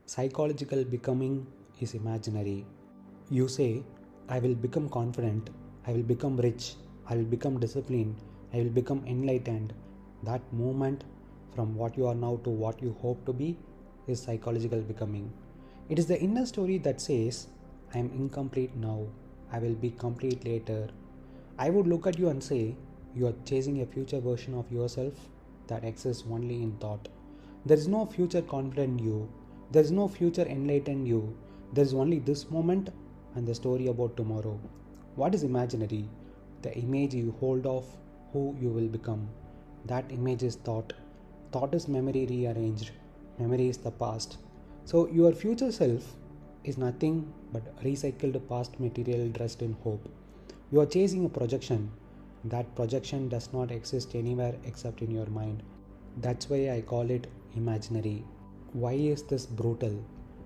Psychological becoming is imaginary. You say, I will become confident, I will become rich, I will become disciplined, I will become enlightened. That movement from what you are now to what you hope to be is psychological becoming. It is the inner story that says, I am incomplete now, I will be complete later. I would look at you and say, you are chasing a future version of yourself that exists only in thought. There is no future confident you, there is no future enlightened you, there is only this moment and the story about tomorrow. What is imaginary? The image you hold of who you will become. That image is thought. Thought is memory rearranged. Memory is the past. So, your future self is nothing but recycled past material dressed in hope. You are chasing a projection. That projection does not exist anywhere except in your mind. That's why I call it imaginary. Why is this brutal?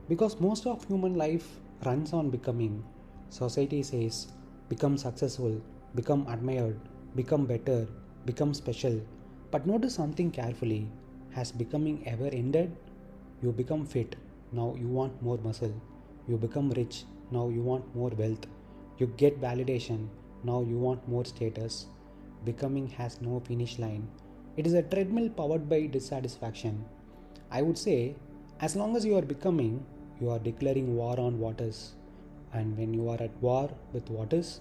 Because most of human life runs on becoming. Society says, become successful, become admired, become better, become special. But notice something carefully. Has becoming ever ended? You become fit, now you want more muscle. You become rich, now you want more wealth. You get validation, now you want more status. Becoming has no finish line. It is a treadmill powered by dissatisfaction. I would say, as long as you are becoming, you are declaring war on what is. And when you are at war with what is,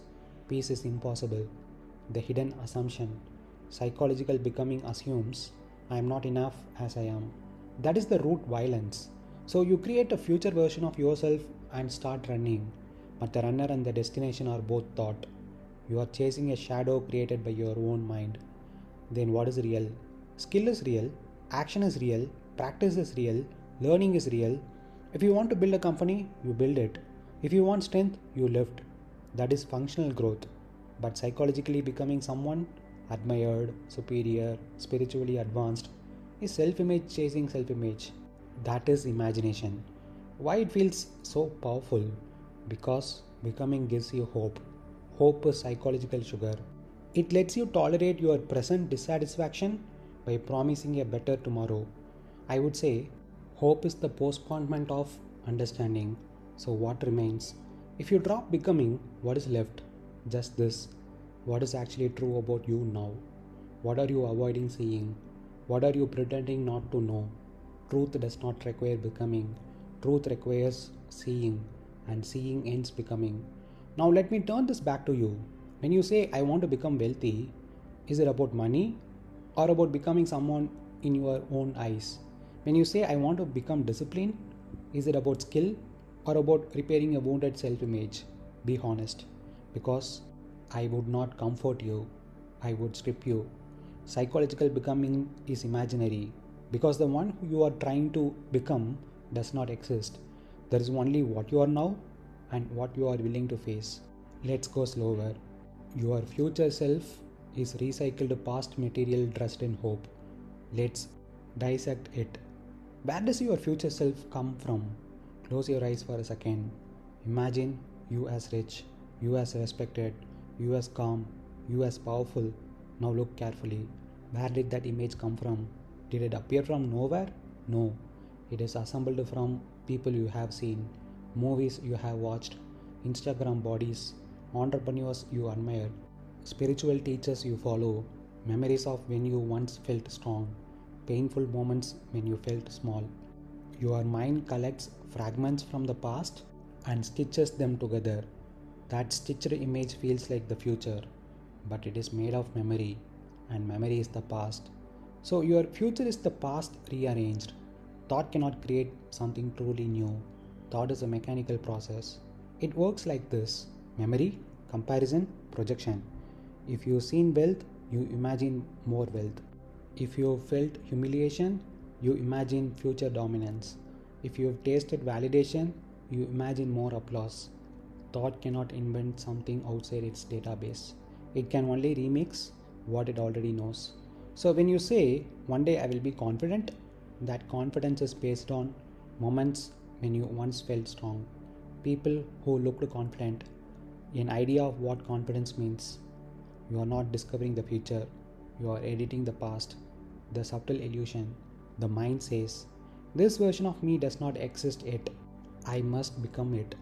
peace is impossible. The hidden assumption. Psychological becoming assumes I am not enough as I am. That is the root violence. So you create a future version of yourself and start running. But the runner and the destination are both thought. You are chasing a shadow created by your own mind. Then what is real? Skill is real, action is real, practice is real, learning is real. If you want to build a company, you build it. If you want strength, you lift. That is functional growth. But psychologically becoming someone admired, superior, spiritually advanced is self-image chasing self-image. That is imagination. Why it feels so powerful? Because becoming gives you hope. Hope is psychological sugar. It lets you tolerate your present dissatisfaction by promising a better tomorrow. I would say hope is the postponement of understanding. So, what remains? If you drop becoming, what is left? Just this. What is actually true about you now? What are you avoiding seeing? What are you pretending not to know? Truth does not require becoming. Truth requires seeing, and seeing ends becoming. Now, let me turn this back to you. When you say, I want to become wealthy, is it about money or about becoming someone in your own eyes? When you say, I want to become disciplined, is it about skill or about repairing a wounded self image? Be honest, because I would not comfort you, I would strip you. Psychological becoming is imaginary because the one who you are trying to become does not exist. There is only what you are now and what you are willing to face. Let's go slower. Your future self is recycled past material dressed in hope. Let's dissect it. Where does your future self come from? Close your eyes for a second. Imagine you as rich, you as respected, you as calm, you as powerful. Now look carefully. Where did that image come from? Did it appear from nowhere? No. It is assembled from people you have seen, movies you have watched, Instagram bodies, entrepreneurs you admire, spiritual teachers you follow, memories of when you once felt strong, painful moments when you felt small. Your mind collects fragments from the past and stitches them together. That stitched image feels like the future, but it is made of memory, and memory is the past. So, your future is the past rearranged. Thought cannot create something truly new. Thought is a mechanical process. It works like this: memory, comparison, projection. If you've seen wealth, you imagine more wealth. If you've felt humiliation, you imagine future dominance. If you've tasted validation, you imagine more applause. Thought cannot invent something outside its database. It can only remix what it already knows. So when you say, one day I will be confident, that confidence is based on moments when you once felt strong. People who looked confident. An idea of what confidence means. You are not discovering the future, you are editing the past. The subtle illusion. The mind says, This version of me does not exist yet. I must become it.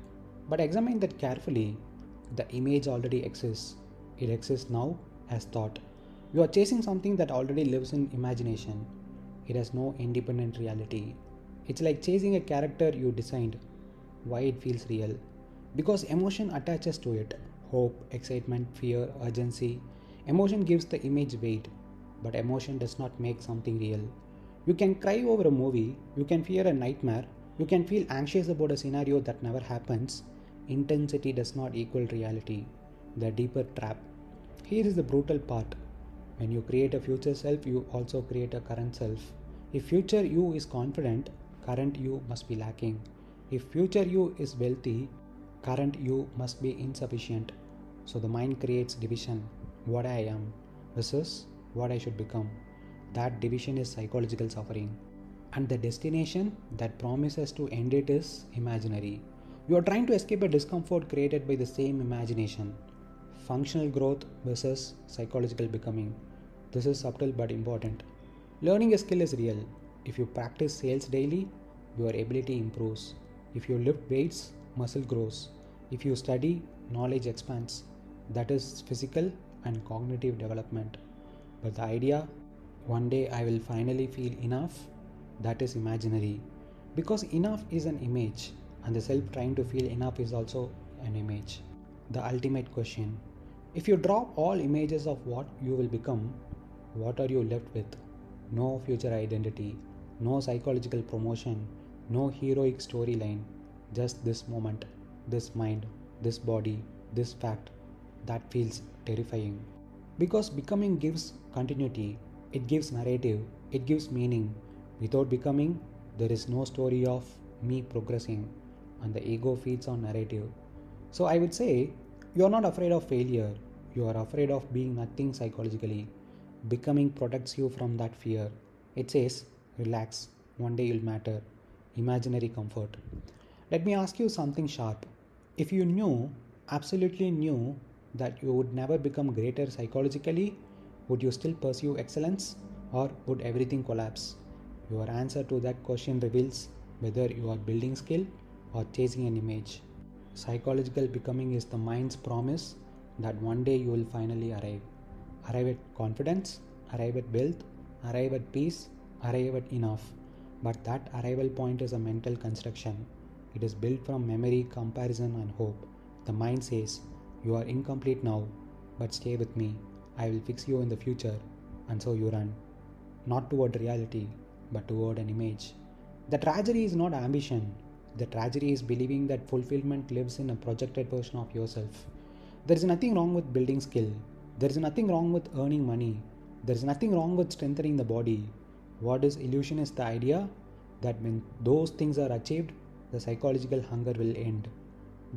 But examine that carefully. The image already exists. It exists now as thought. You are chasing something that already lives in imagination. It has no independent reality. It's like chasing a character you designed. Why it feels real? Because emotion attaches to it. Hope, excitement, fear, urgency. Emotion gives the image weight, but emotion does not make something real. You can cry over a movie, you can fear a nightmare, you can feel anxious about a scenario that never happens. Intensity does not equal reality. The deeper trap. Here is the brutal part. When you create a future self, you also create a current self. If future you is confident, current you must be lacking. If future you is wealthy, current you must be insufficient. So the mind creates division. What I am versus what I should become. That division is psychological suffering. And the destination that promises to end it is imaginary. You are trying to escape a discomfort created by the same imagination. Functional growth versus psychological becoming. This is subtle but important. Learning a skill is real. If you practice sales daily, your ability improves. If you lift weights, muscle grows. If you study, knowledge expands. That is physical and cognitive development. But the idea, one day I will finally feel enough, that is imaginary. Because enough is an image, and the self trying to feel enough is also an image. The ultimate question. If you drop all images of what you will become, what are you left with? No future identity, no psychological promotion, no heroic storyline, just this moment, this mind, this body, this fact. That feels terrifying. Because becoming gives continuity, it gives narrative, it gives meaning. Without becoming, there is no story of me progressing, and the ego feeds on narrative. So I would say, you are not afraid of failure, you are afraid of being nothing psychologically. Becoming protects you from that fear. It says, relax, one day you'll matter. Imaginary comfort. Let me ask you something sharp. If you knew, absolutely knew, that you would never become greater psychologically, would you still pursue excellence, or would everything collapse? Your answer to that question reveals whether you are building skill or chasing an image. Psychological becoming is the mind's promise that one day you will finally arrive. Arrive at confidence, arrive at wealth, arrive at peace, arrive at enough. But that arrival point is a mental construction. It is built from memory, comparison, and hope. The mind says, you are incomplete now, but stay with me. I will fix you in the future. And so you run. Not toward reality, but toward an image. The tragedy is not ambition. The tragedy is believing that fulfillment lives in a projected version of yourself. There is nothing wrong with building skill. There is nothing wrong with earning money. There is nothing wrong with strengthening the body. What is illusion is the idea that when those things are achieved, the psychological hunger will end.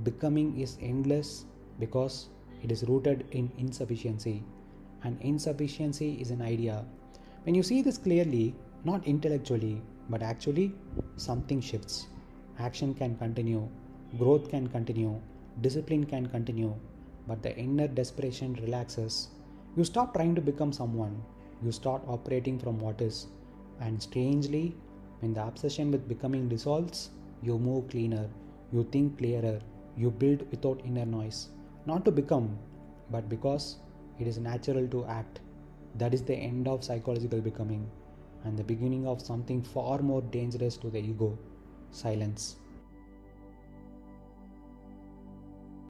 Becoming is endless because it is rooted in insufficiency. And insufficiency is an idea. When you see this clearly, not intellectually, but actually, something shifts. Action can continue, growth can continue, discipline can continue, but the inner desperation relaxes. You stop trying to become someone, you start operating from what is. And strangely, when the obsession with becoming dissolves, you move cleaner, you think clearer, you build without inner noise. Not to become, but because it is natural to act. That is the end of psychological becoming and the beginning of something far more dangerous to the ego: silence.